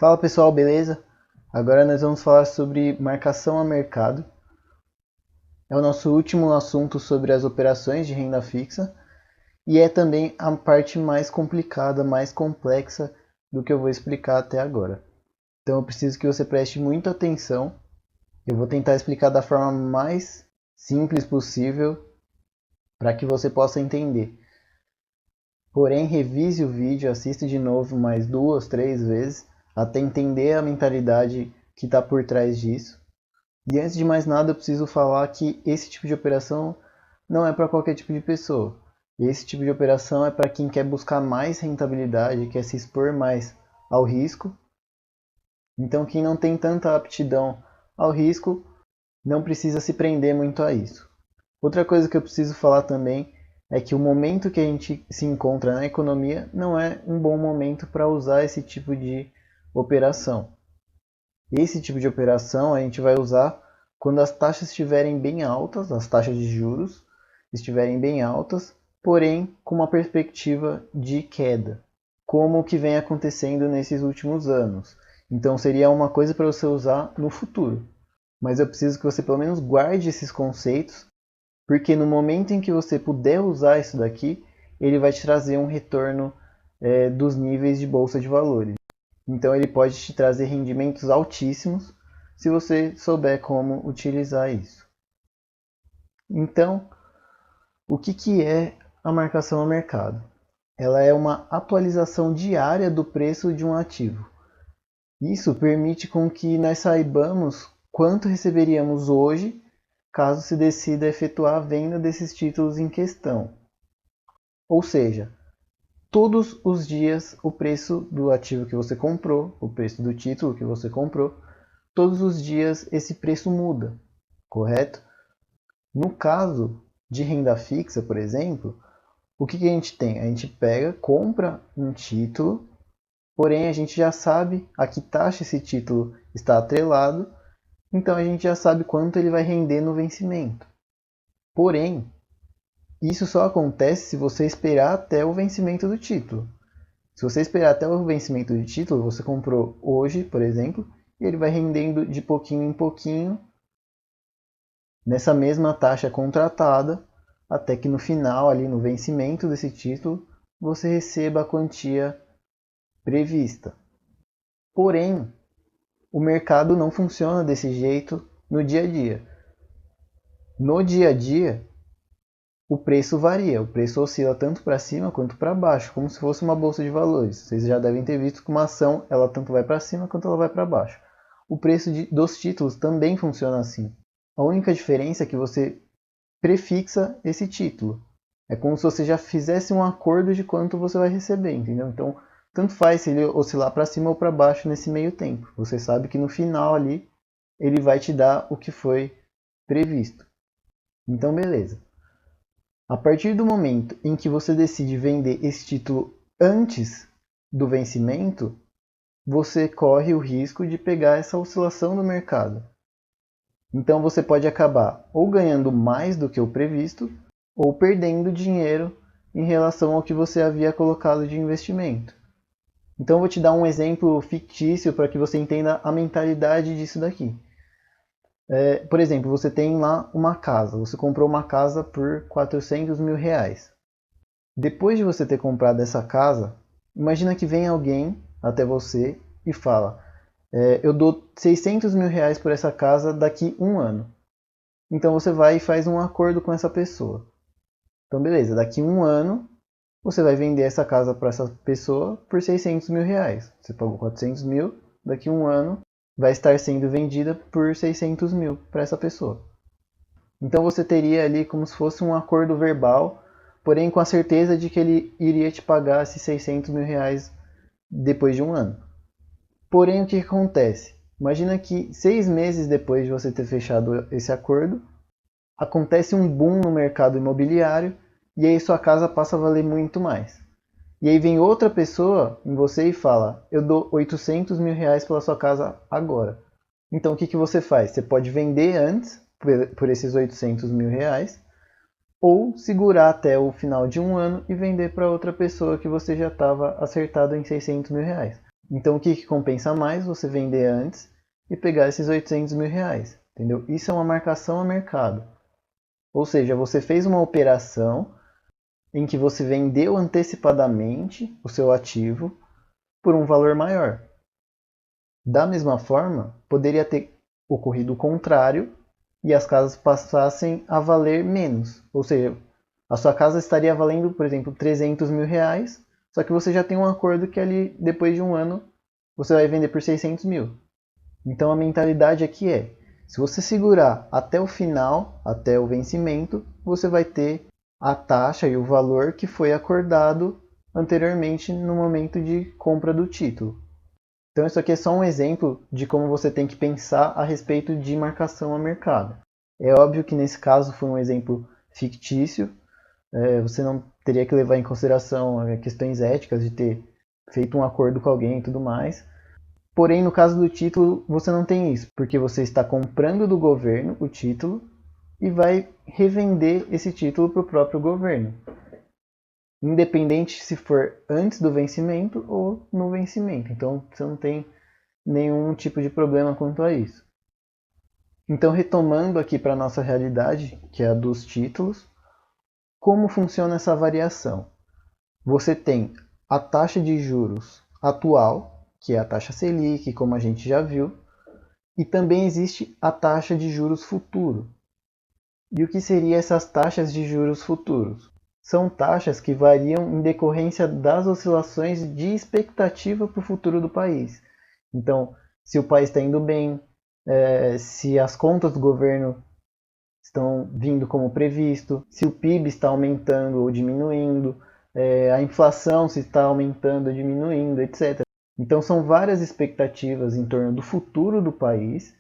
Fala pessoal, beleza? Agora nós vamos falar sobre marcação a mercado. É o nosso último assunto sobre as operações de renda fixa e é também a parte mais complicada, mais complexa do que eu vou explicar até agora. Então eu preciso que você preste muita atenção. Eu vou tentar explicar da forma mais simples possível para que você possa entender. Porém, revise o vídeo, assista de novo mais 2, 3 vezes até entender a mentalidade que está por trás disso. E antes de mais nada, eu preciso falar que esse tipo de operação não é para qualquer tipo de pessoa. Esse tipo de operação é para quem quer buscar mais rentabilidade, quer se expor mais ao risco. Então, quem não tem tanta aptidão ao risco, não precisa se prender muito a isso. Outra coisa que eu preciso falar também é que o momento que a gente se encontra na economia não é um bom momento para usar esse tipo de operação. Esse tipo de operação a gente vai usar quando as taxas estiverem bem altas, as taxas de juros estiverem bem altas, porém com uma perspectiva de queda, como o que vem acontecendo nesses últimos anos. Então seria uma coisa para você usar no futuro. Mas eu preciso que você pelo menos guarde esses conceitos, porque no momento em que você puder usar isso daqui, ele vai te trazer um retorno dos níveis de bolsa de valores. Então ele pode te trazer rendimentos altíssimos se você souber como utilizar isso. Então, o que é a marcação ao mercado? Ela é uma atualização diária do preço de um ativo. Isso permite com que nós saibamos quanto receberíamos hoje caso se decida efetuar a venda desses títulos em questão. Ou seja, todos os dias o preço do ativo que você comprou, o preço do título que você comprou, todos os dias esse preço muda, correto? No caso de renda fixa, por exemplo, o que a gente tem? A gente pega, compra um título, porém a gente já sabe a que taxa esse título está atrelado, então a gente já sabe quanto ele vai render no vencimento. Porém, isso só acontece se você esperar até o vencimento do título. Se você esperar até o vencimento do título, você comprou hoje, por exemplo, e ele vai rendendo de pouquinho em pouquinho nessa mesma taxa contratada, até que no final, ali no vencimento desse título, você receba a quantia prevista. Porém, o mercado não funciona desse jeito no dia a dia. No dia a dia, o preço varia, o preço oscila tanto para cima quanto para baixo, como se fosse uma bolsa de valores. Vocês já devem ter visto que uma ação ela tanto vai para cima quanto ela vai para baixo. O preço dos títulos também funciona assim. A única diferença é que você prefixa esse título. É como se você já fizesse um acordo de quanto você vai receber, entendeu? Então, tanto faz se ele oscilar para cima ou para baixo nesse meio tempo. Você sabe que no final ali ele vai te dar o que foi previsto. Então, beleza. A partir do momento em que você decide vender esse título antes do vencimento, você corre o risco de pegar essa oscilação do mercado. Então você pode acabar ou ganhando mais do que o previsto, ou perdendo dinheiro em relação ao que você havia colocado de investimento. Então eu vou te dar um exemplo fictício para que você entenda a mentalidade disso daqui. Por exemplo, você tem lá uma casa, você comprou uma casa por 400 mil reais. Depois de você ter comprado essa casa, imagina que vem alguém até você e fala: eu dou 600 mil reais por essa casa daqui um ano. Então você vai e faz um acordo com essa pessoa. Então beleza, daqui um ano você vai vender essa casa para essa pessoa por 600 mil reais. Você pagou 400 mil, daqui um ano vai estar sendo vendida por 600 mil para essa pessoa. Então você teria ali como se fosse um acordo verbal, porém com a certeza de que ele iria te pagar esses 600 mil reais depois de um ano. Porém, o que acontece? Imagina que 6 meses depois de você ter fechado esse acordo, acontece um boom no mercado imobiliário e aí sua casa passa a valer muito mais. E aí vem outra pessoa em você e fala: eu dou 800 mil reais pela sua casa agora. Então o que você faz? Você pode vender antes por esses 800 mil reais, ou segurar até o final de um ano e vender para outra pessoa que você já estava acertado em 600 mil reais. Então o que compensa mais? Você vender antes e pegar esses 800 mil reais, entendeu? Isso é uma marcação a mercado. Ou seja, você fez uma operação em que você vendeu antecipadamente o seu ativo por um valor maior. Da mesma forma, poderia ter ocorrido o contrário e as casas passassem a valer menos. Ou seja, a sua casa estaria valendo, por exemplo, 300 mil reais, só que você já tem um acordo que ali, depois de um ano, você vai vender por 600 mil. Então a mentalidade aqui é, se você segurar até o final, até o vencimento, você vai ter a taxa e o valor que foi acordado anteriormente no momento de compra do título. Então isso aqui é só um exemplo de como você tem que pensar a respeito de marcação a mercado. É óbvio que nesse caso foi um exemplo fictício, você não teria que levar em consideração questões éticas de ter feito um acordo com alguém e tudo mais. Porém, no caso do título, você não tem isso, porque você está comprando do governo o título e vai revender esse título para o próprio governo, independente se for antes do vencimento ou no vencimento. Então, você não tem nenhum tipo de problema quanto a isso. Então, retomando aqui para a nossa realidade, que é a dos títulos, como funciona essa variação? Você tem a taxa de juros atual, que é a taxa Selic, como a gente já viu, e também existe a taxa de juros futuro. E o que seriam essas taxas de juros futuros? São taxas que variam em decorrência das oscilações de expectativa para o futuro do país. Então, se o país está indo bem, se as contas do governo estão vindo como previsto, se o PIB está aumentando ou diminuindo, a inflação se está aumentando ou diminuindo, etc. Então são várias expectativas em torno do futuro do país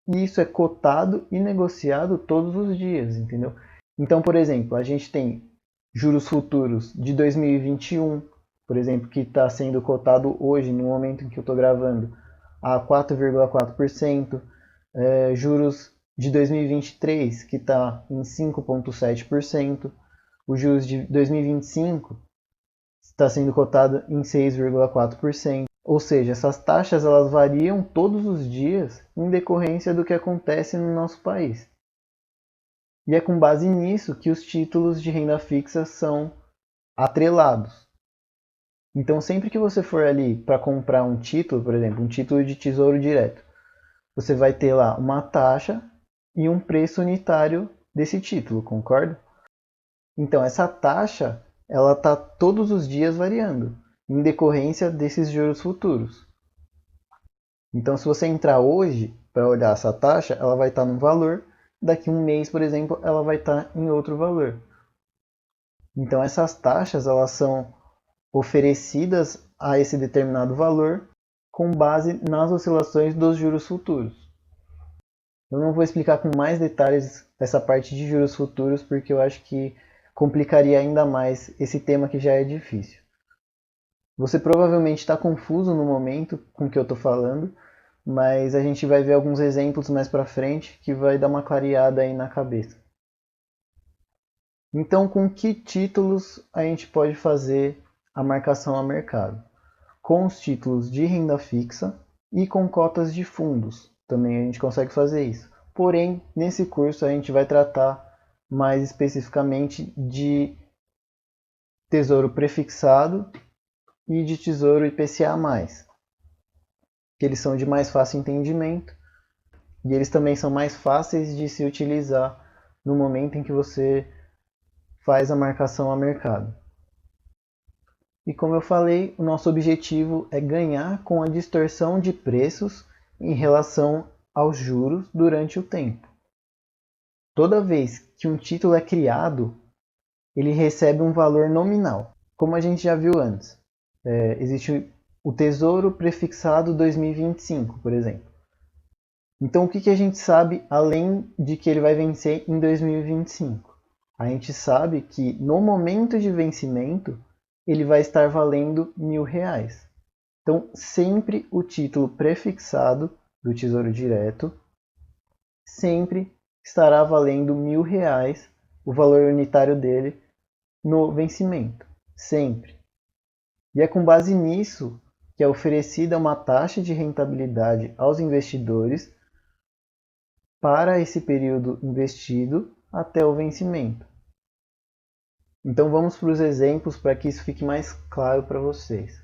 e isso é cotado e negociado todos os dias, entendeu? Então, por exemplo, a gente tem juros futuros de 2021, por exemplo, que está sendo cotado hoje, no momento em que eu estou gravando, a 4,4%, juros de 2023, que está em 5,7%, os juros de 2025 está sendo cotado em 6,4%. Ou seja, essas taxas elas variam todos os dias em decorrência do que acontece no nosso país. E é com base nisso que os títulos de renda fixa são atrelados. Então, sempre que você for ali para comprar um título, por exemplo, um título de tesouro direto, você vai ter lá uma taxa e um preço unitário desse título, concorda? Então, essa taxa ela está todos os dias variando, em decorrência desses juros futuros. Então, se você entrar hoje para olhar essa taxa, ela vai estar num valor, daqui a um mês, por exemplo, ela vai estar em outro valor. Então, essas taxas elas são oferecidas a esse determinado valor com base nas oscilações dos juros futuros. Eu não vou explicar com mais detalhes essa parte de juros futuros, porque eu acho que complicaria ainda mais esse tema que já é difícil. Você provavelmente está confuso no momento com o que eu estou falando, mas a gente vai ver alguns exemplos mais para frente que vai dar uma clareada aí na cabeça. Então, com que títulos a gente pode fazer a marcação a mercado? Com os títulos de renda fixa e com cotas de fundos. Também a gente consegue fazer isso. Porém, nesse curso a gente vai tratar mais especificamente de tesouro prefixado e de tesouro IPCA+, que eles são de mais fácil entendimento e eles também são mais fáceis de se utilizar no momento em que você faz a marcação a mercado. E como eu falei, o nosso objetivo é ganhar com a distorção de preços em relação aos juros durante o tempo. Toda vez que um título é criado, ele recebe um valor nominal, como a gente já viu antes. Existe o Tesouro Prefixado 2025, por exemplo. Então, o que a gente sabe além de que ele vai vencer em 2025? A gente sabe que no momento de vencimento ele vai estar valendo R$1.000. Então, sempre o título prefixado do Tesouro Direto sempre estará valendo R$1.000, o valor unitário dele, no vencimento. Sempre. E é com base nisso que é oferecida uma taxa de rentabilidade aos investidores para esse período investido até o vencimento. Então vamos para os exemplos para que isso fique mais claro para vocês.